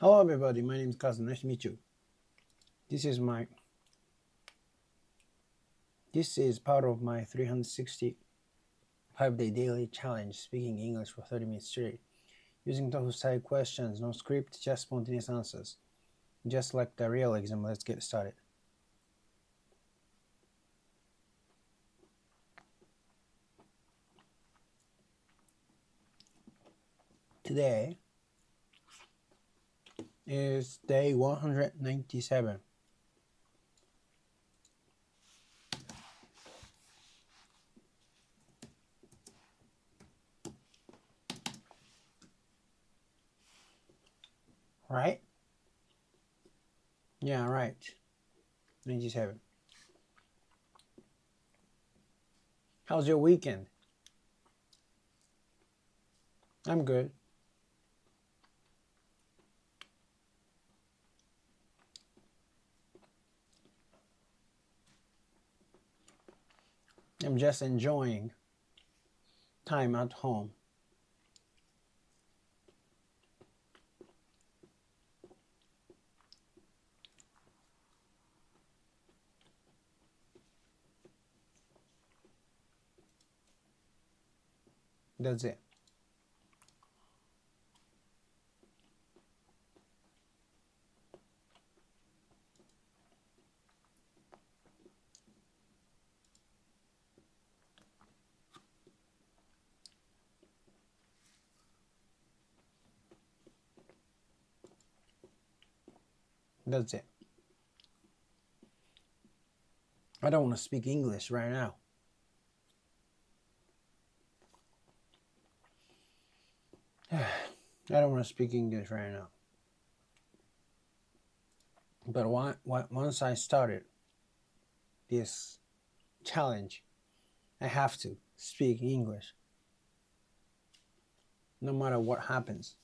Hello everybody, my name is Cousin. Nice to meet you. This is part of my 365-day daily challenge, speaking English for 30 minutes straight, using tofu style questions, no script, just spontaneous answers. Just like the real exam, let's get started. Today is day 197. Right? Yeah, right. 97. How's your weekend? I'm good. I'm just enjoying time at home. That's it. That's it. I don't want to speak English right now. I don't want to speak English right now. But once I started this challenge, I have to speak English no matter what happens.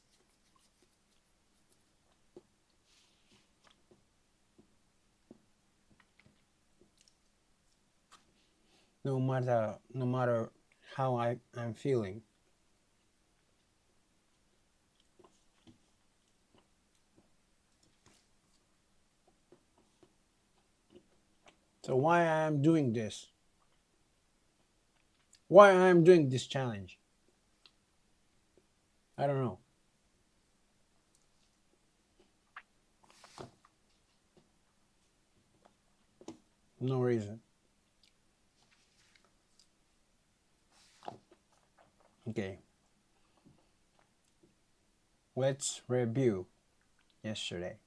No matter how I'm feeling. So why I am doing this? Why I am doing this challenge? I don't know. No reason. Okay. Let's review yesterday.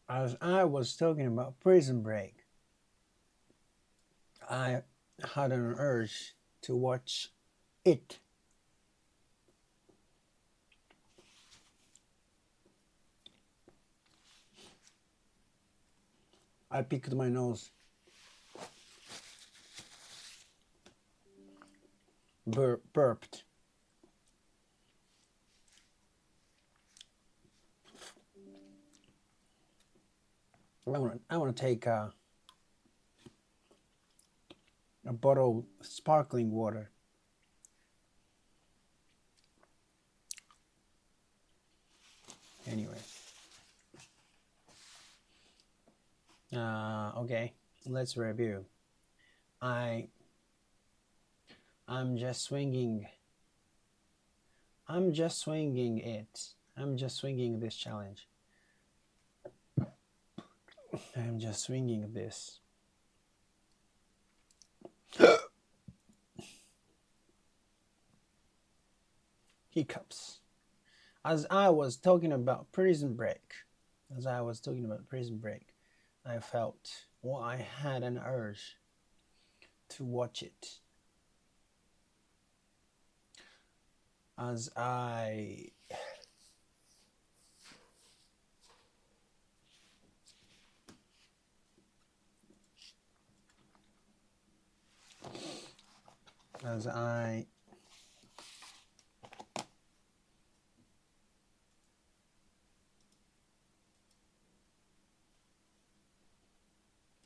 As I was talking about Prison Break, I had an urge to watch it. I picked my nose, burped. I want to take a bottle of sparkling water. Anyway, okay, let's review. I'm just swinging. I'm just swinging it. I'm just swinging this challenge. I'm just swinging this. Hiccups. As I was talking about Prison Break, I felt, well, I had an urge to watch it. As I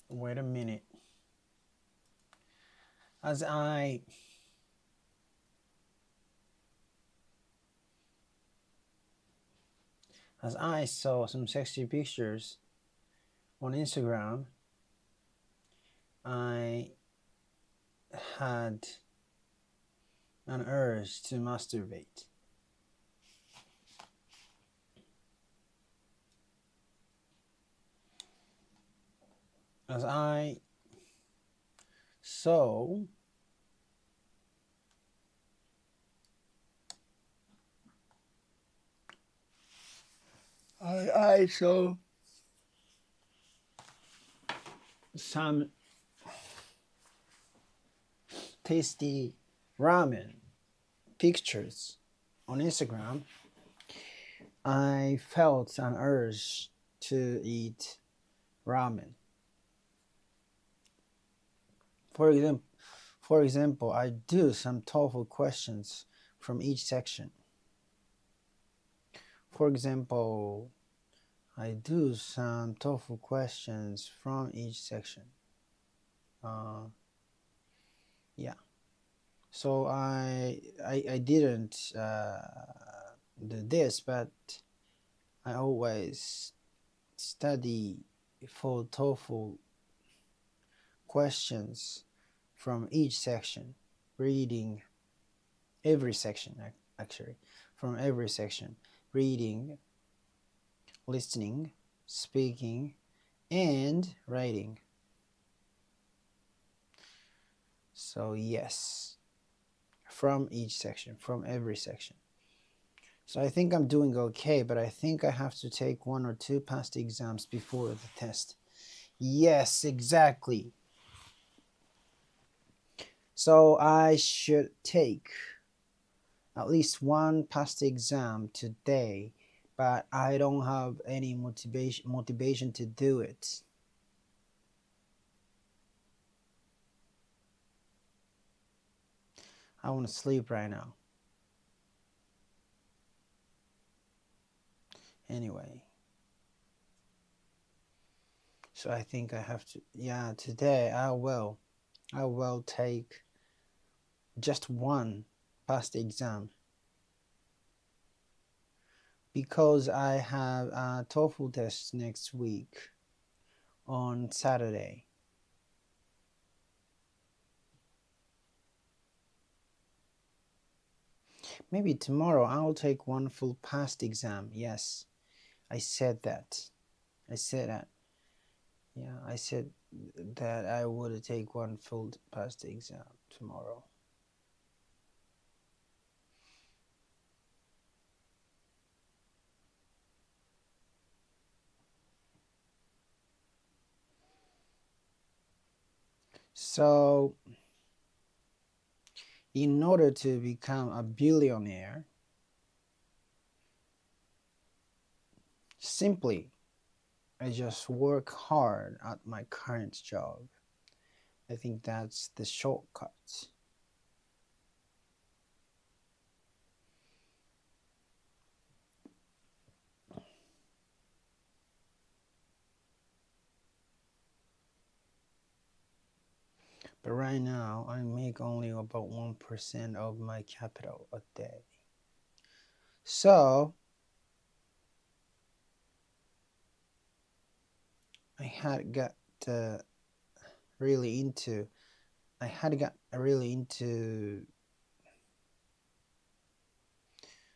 wait a minute. As I As I saw some sexy pictures on Instagram, I had an urge to masturbate. As I saw I saw some tasty ramen pictures on Instagram, I felt an urge to eat ramen. For example, I do some TOEFL questions from each section. For example, I do some TOEFL questions from each section. Yeah. So I didn't do this, but I always study for TOEFL questions from each section, reading every section actually, from every section, reading, listening, speaking, and writing. So yes, from each section, from every section. So I think I'm doing okay, but I think I have to take 1 or 2 past exams before the test. Yes, exactly. So I should take at least 1 past exam today, but I don't have any motivation to do it. I want to sleep right now. Anyway. So I think I have to, yeah, today I will take just 1 past exam, because I have a TOEFL test next week on Saturday. Maybe tomorrow I'll take 1 full past exam. Yes, I said that. I said that. Yeah, I said that I would take 1 full past exam tomorrow. So, in order to become a billionaire, simply I just work hard at my current job. I think that's the shortcut. But right now, I make only about 1% of my capital a day. So, I had got really into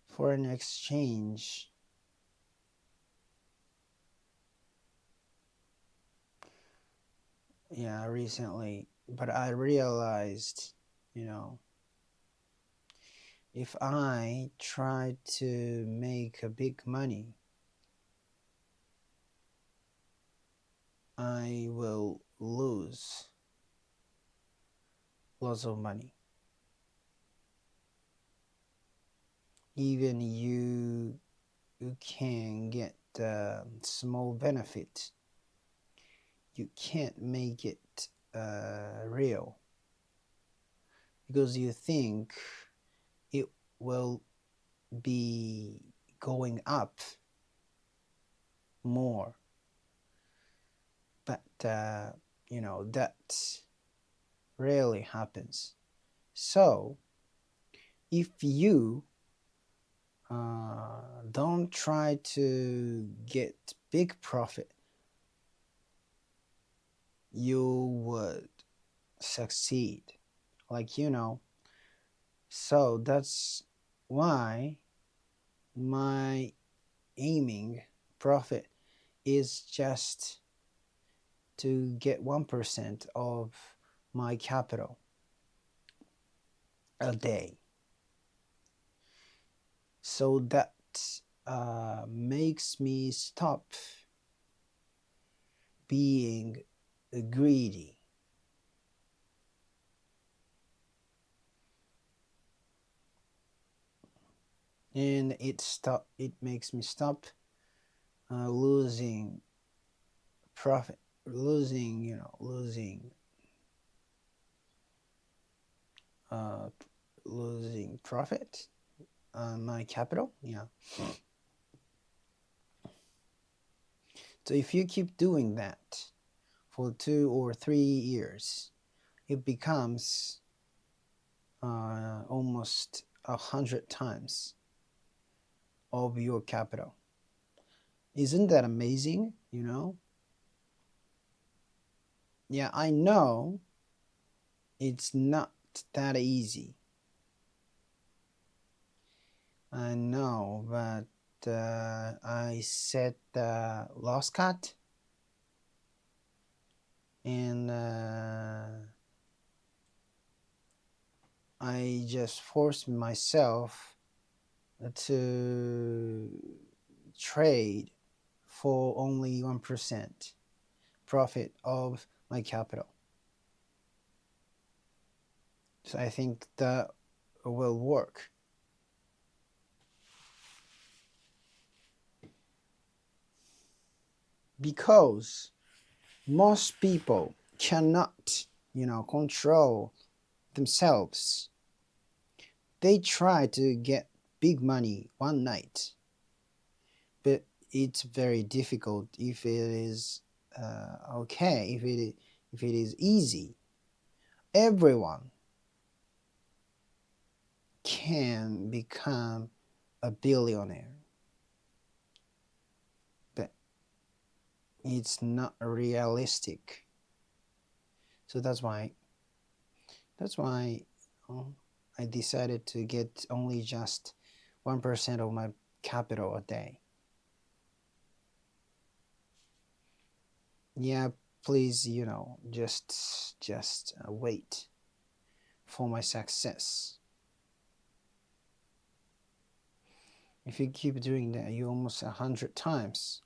foreign exchange. Yeah, recently. But I realized, if I try to make a big money, I will lose lots of money. Even you can get small benefit, you can't make it real, because you think it will be going up more, but that rarely happens. So if you don't try to get big profit. You would succeed, like so that's why my aiming profit is just to get 1% of my capital a day. So that makes me stop being greedy. And it makes me stop losing profit, losing losing profit on my capital. Yeah. So if you keep doing that for 2 or 3 years, it becomes almost 100 times of your capital. Isn't that amazing? Yeah, I know it's not that easy. I know, but I set the loss cut, and I just forced myself to trade for only 1% profit of my capital. So I think that will work. Because most people cannot, control themselves. They try to get big money one night, but it's very difficult if it is okay, if it is easy. Everyone can become a billionaire, but it's not realistic. So that's why I decided to get only just 1% of my capital a day. Yeah, please, just wait for my success. If you keep doing that, you almost 100 times.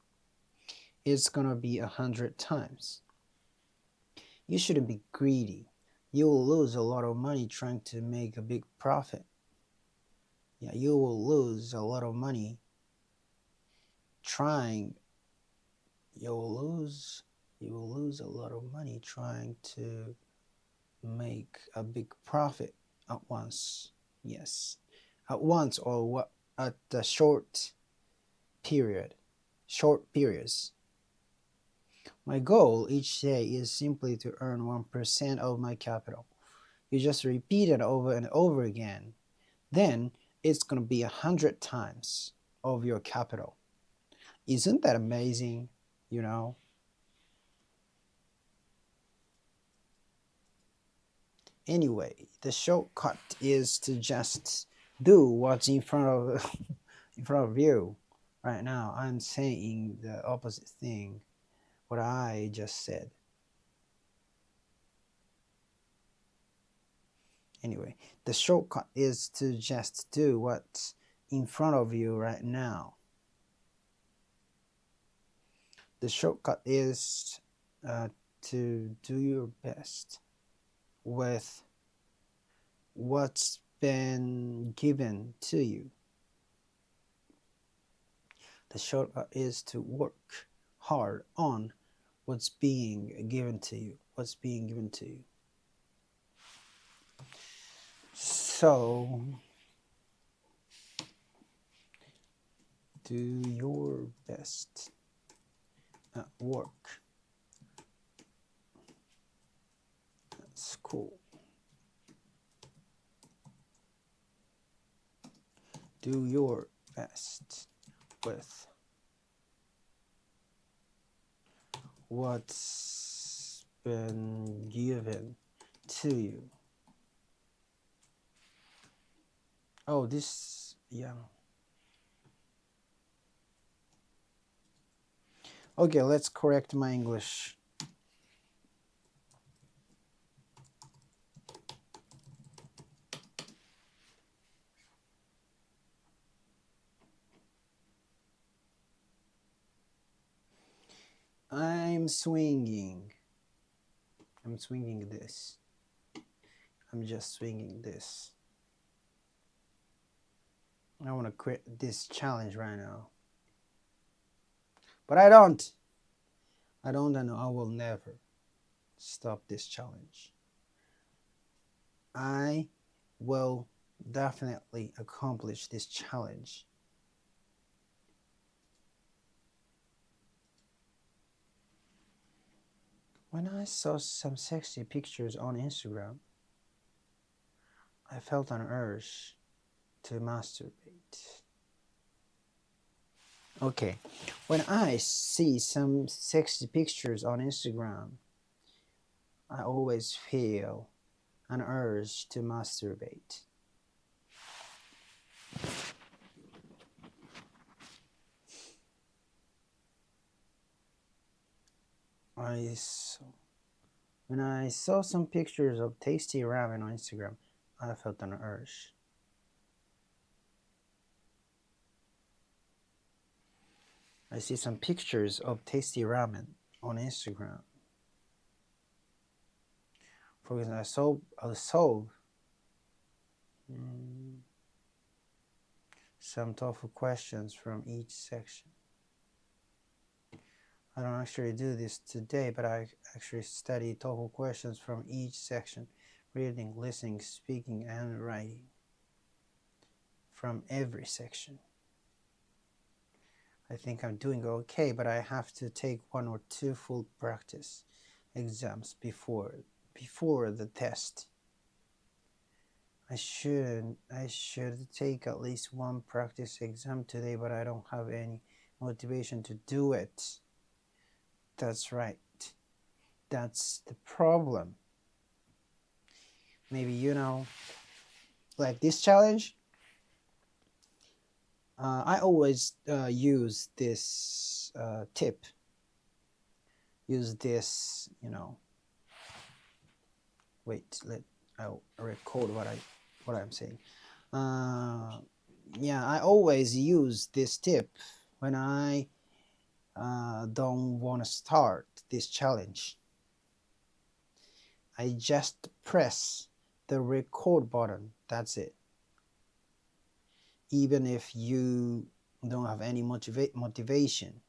It's gonna be 100 times. You shouldn't be greedy. You will lose a lot of money trying to make a big profit. Yeah, you will lose a lot of money trying. You will lose a lot of money trying to make a big profit at once. Yes, at once, or what, at the short periods. My goal each day is simply to earn 1% of my capital. You just repeat it over and over again. Then it's going to be 100 times of your capital. Isn't that amazing? Anyway, the shortcut is to just do what's in front of in front of you. Right now, I'm saying the opposite thing, what I just said. Anyway, the shortcut is to just do what's in front of you right now. The shortcut is to do your best with what's been given to you. The shortcut is to work hard on what's being given to you. So do your best at work. That's cool. Do your best with what's been given to you. Oh, this, yeah. Okay, let's correct my English. I'm swinging this. I'm just swinging this. I want to quit this challenge right now. But I don't and I will never stop this challenge. I will definitely accomplish this challenge. When I saw some sexy pictures on Instagram, I felt an urge to masturbate. Okay, when I see some sexy pictures on Instagram, I always feel an urge to masturbate. When I saw some pictures of tasty ramen on Instagram, I felt an urge. I see some pictures of tasty ramen on Instagram. For example, I saw some tofu questions from each section. I don't actually do this today, but I actually study TOEFL questions from each section, reading, listening, speaking, and writing from every section. I think I'm doing okay, but I have to take 1 or 2 full practice exams before the test. I should take at least 1 practice exam today, but I don't have any motivation to do it. That's right. That's the problem. Maybe, like this challenge, I always use this tip. Use this, wait, I'll record what I'm saying. Yeah, I always use this tip when I don't want to start this challenge. I just press the record button. That's it. Even if you don't have any motivation,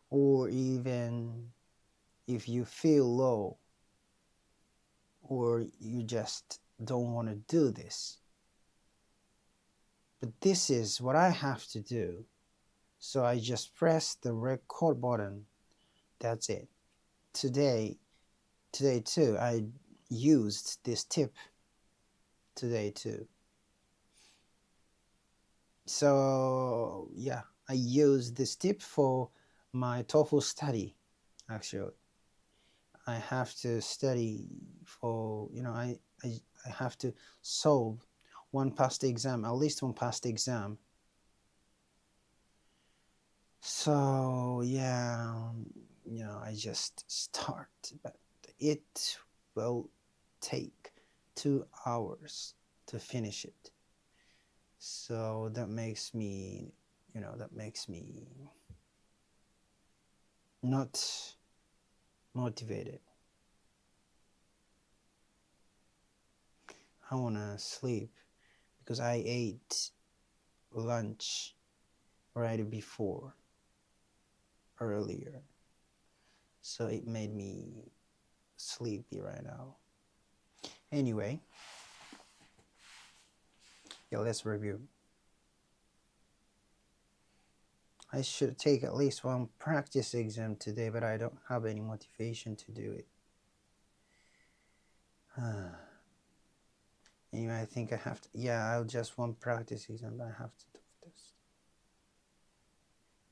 or even if you feel low, or you just don't want to do this. But this is what I have to do. So I just press the record button. That's it. Today too, I used this tip today too. So yeah, I used this tip for my TOEFL study. Actually, I have to study for, I have to solve one past exam, at least one past exam. So yeah, I just start, but it will take 2 hours to finish it. So that makes me, not motivated. I want to sleep because I ate lunch right before, earlier. So it made me sleepy right now. Anyway, yeah, let's review. I should take at least 1 practice exam today, but I don't have any motivation to do it. Anyway, I think I have to, I'll just 1 practice exam, but I have to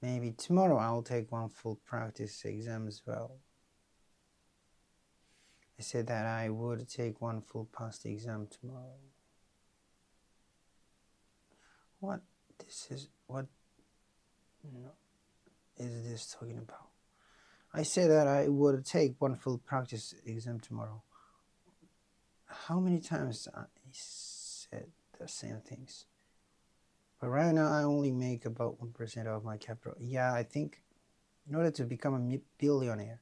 Maybe tomorrow I'll take one full practice exam as well. I said that I would take one full past exam tomorrow. What is this talking about? I said that I would take one full practice exam tomorrow. How many times I said the same things? But right now I only make about 1% of my capital. Yeah, I think in order to become a billionaire,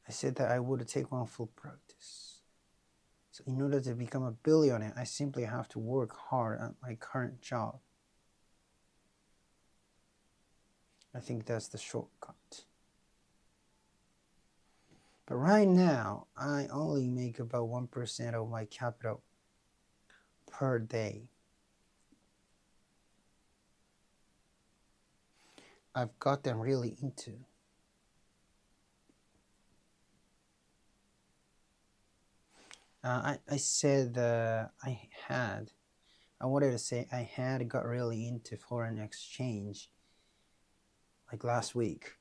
I said that I would take one full practice. So in order to become a billionaire, I simply have to work hard at my current job. I think that's the shortcut. But right now, I only make about 1% of my capital per day. I've gotten really into. I said I wanted to say I had got really into foreign exchange like last week.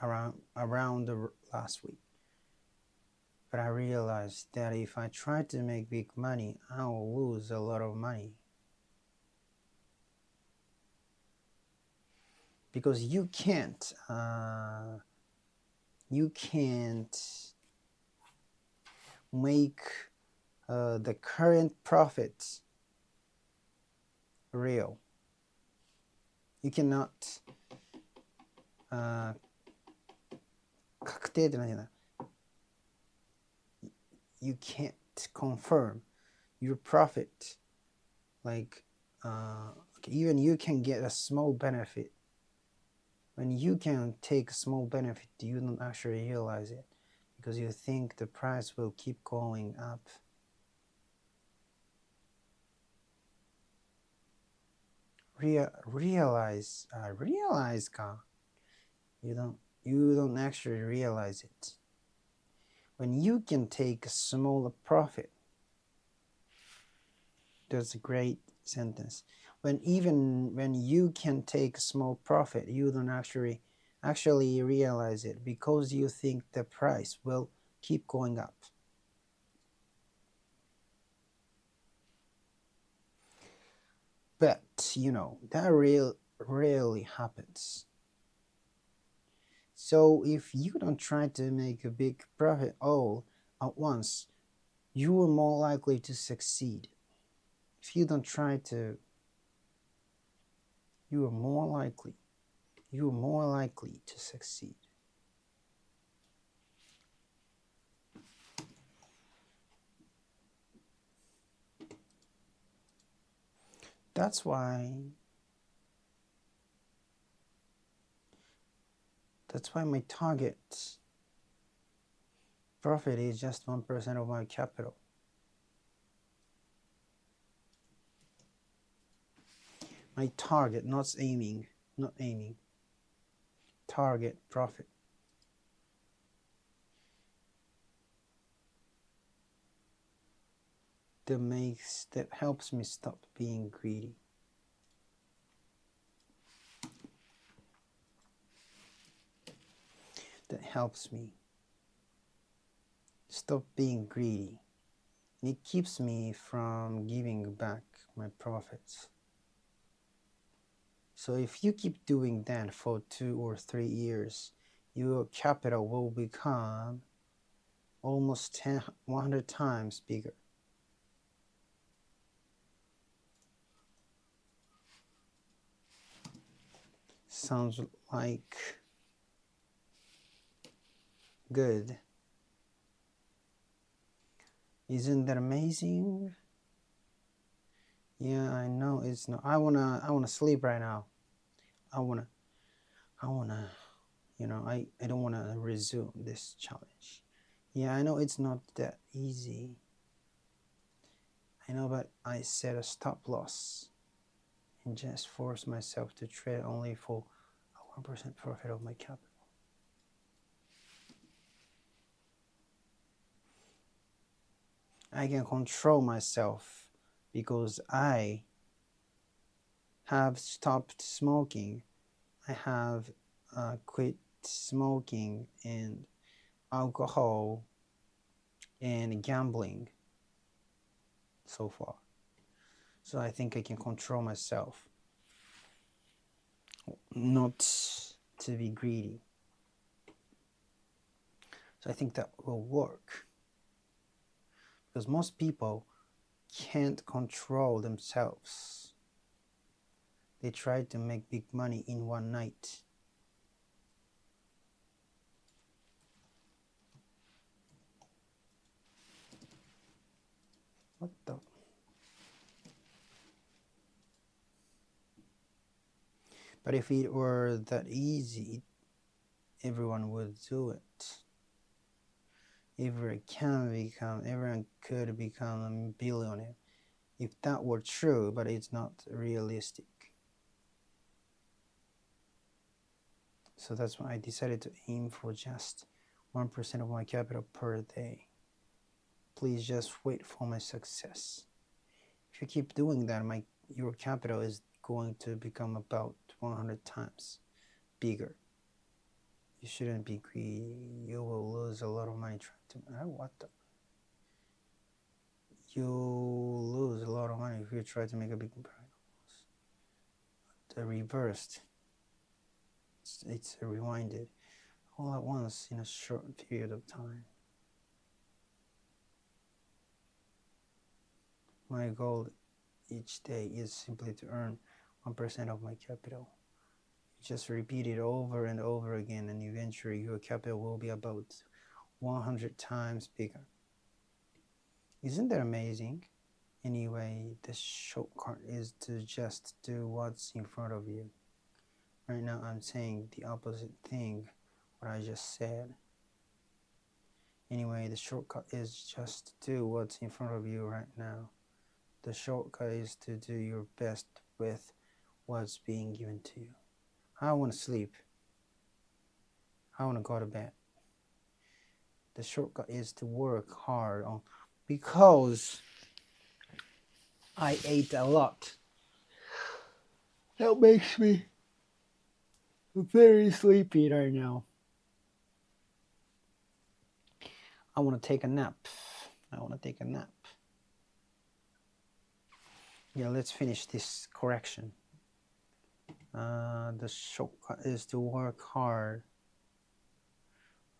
Around the last week. But I realized that if I try to make big money, I will lose a lot of money. Because you can't make the current profits real. You cannot 確定って何じゃない You can't confirm your profit. Like even you can get a small benefit. When you can take a small benefit, you don't actually realize it because you think the price will keep going up. Realize か You don't actually realize it. When you can take a smaller profit, that's a great sentence. When you can take a small profit, you don't actually realize it because you think the price will keep going up. But that rarely happens. So if you don't try to make a big profit all at once, you are more likely to succeed. If you don't try to, you are more likely to succeed. That's why my target profit is just 1% of my capital. My target, not aiming. Target profit. That helps me stop being greedy. That helps me stop being greedy. And it keeps me from giving back my profits. So if you keep doing that for 2 or 3 years, your capital will become almost 100 times bigger. Sounds like good. Isn't that amazing? Yeah, I know it's not. I wanna sleep right now. I wanna I don't wanna resume this challenge. Yeah, I know it's not that easy. I know, but I set a stop loss and just force myself to trade only for a 1% profit of my capital. I can control myself because I have stopped smoking. I have quit smoking and alcohol and gambling so far. So I think I can control myself not to be greedy. So I think that will work because most people can't control themselves. They try to make big money in one night. What the? But if it were that easy, everyone would do it. Everyone could become a billionaire. If that were true, but it's not realistic. So that's why I decided to aim for just 1% of my capital per day. Please just wait for my success. If you keep doing that, your capital is going to become about 100 times bigger. You shouldn't be greedy. You will lose a lot of money trying to. What the? You lose a lot of money if you try to make a big profit. The reversed. It's rewinded all at once in a short period of time. My goal each day is simply to earn 1% of my capital. Just repeat it over and over again, and eventually your capital will be about 100 times bigger. Isn't that amazing? Anyway, the shortcut is to just do what's in front of you. Right now I'm saying the opposite thing, what I just said. Anyway, the shortcut is just do what's in front of you right now. The shortcut is to do your best with what's being given to you. I want to sleep. I want to go to bed. The shortcut is to work hard on, because I ate a lot. That makes me very sleepy right now. I want to take a nap. Yeah, let's finish this correction. The shortcut is to work hard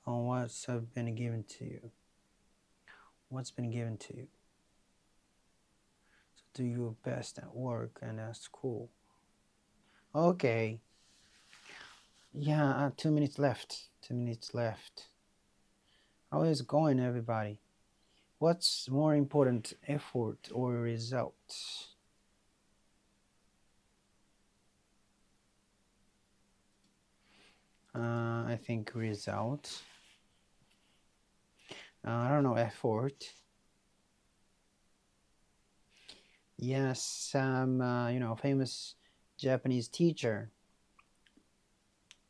on what's been given to you. What's been given to you. So do your best at work and at school. Okay. Yeah, 2 minutes left. 2 minutes left. How is it going, everybody? What's more important, effort or result? I think result. I don't know, effort. Yes, famous Japanese teacher.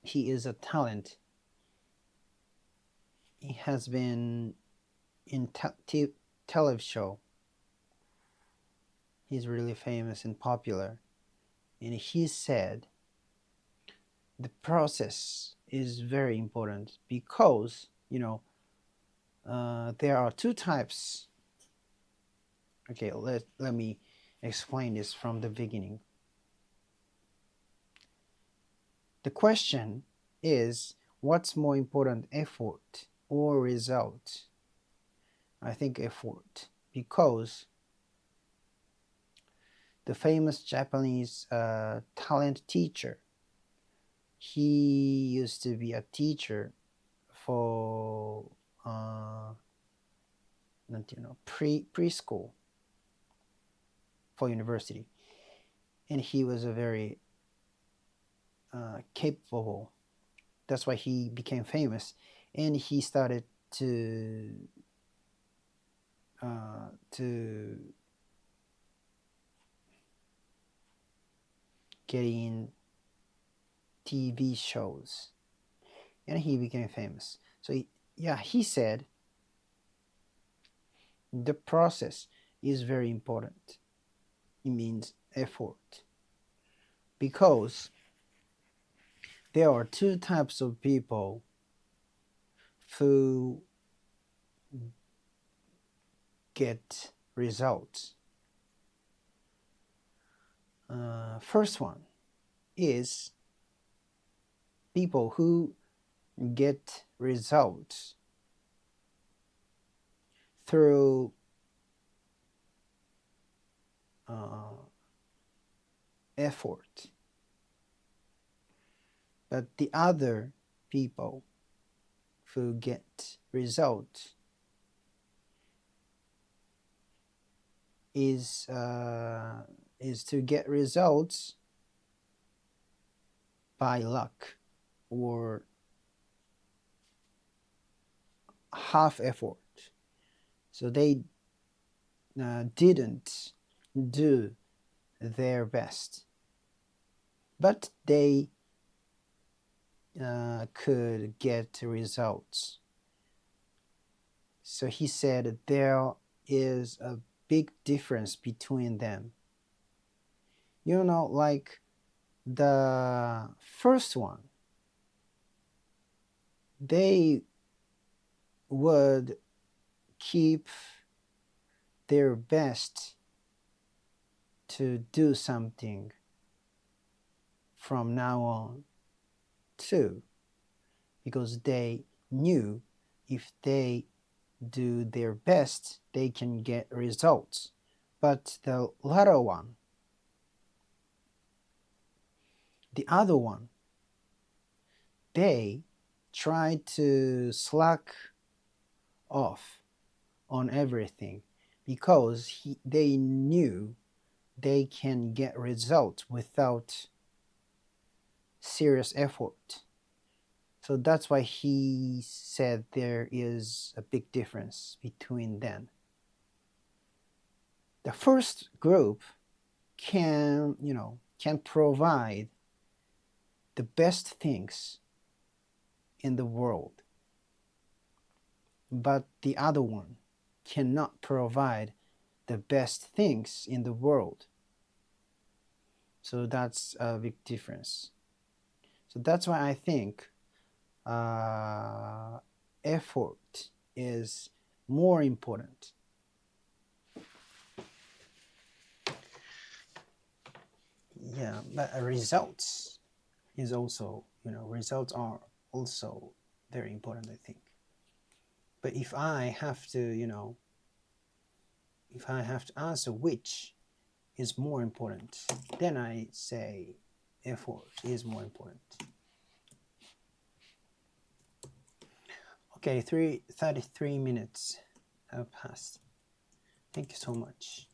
He is a talent. He has been in television show. He's really famous and popular. And he said the process is very important because, there are two types. Okay, let me explain this from the beginning. The question is, what's more important, effort or result? I think effort, because the famous Japanese talent teacher, he used to be a teacher for preschool for university, and he was a very capable. That's why he became famous, and he started to get in TV shows, and he became famous. So he said The process is very important. It means effort. Because there are two types of people who get results. First one is people who get results through effort. But the other people who get results is to get results by luck or half effort. So they didn't do their best, but they could get results. So he said there is a big difference between them. You know, like the first one, they would keep their best to do something from now on too, because they knew if they do their best they can get results. But the latter one, the other one, they try to slack off on everything because they knew they can get results without serious effort. So that's why he said there is a big difference between them. The first group can provide the best things in the world, but the other one cannot provide the best things in the world. So that's a big difference. So that's why I think effort is more important. Yeah, but results is also, results are also very important, I think. But if I have to, if I have to answer which is more important, then I say effort is more important. Okay, 33 minutes have passed. Thank you so much.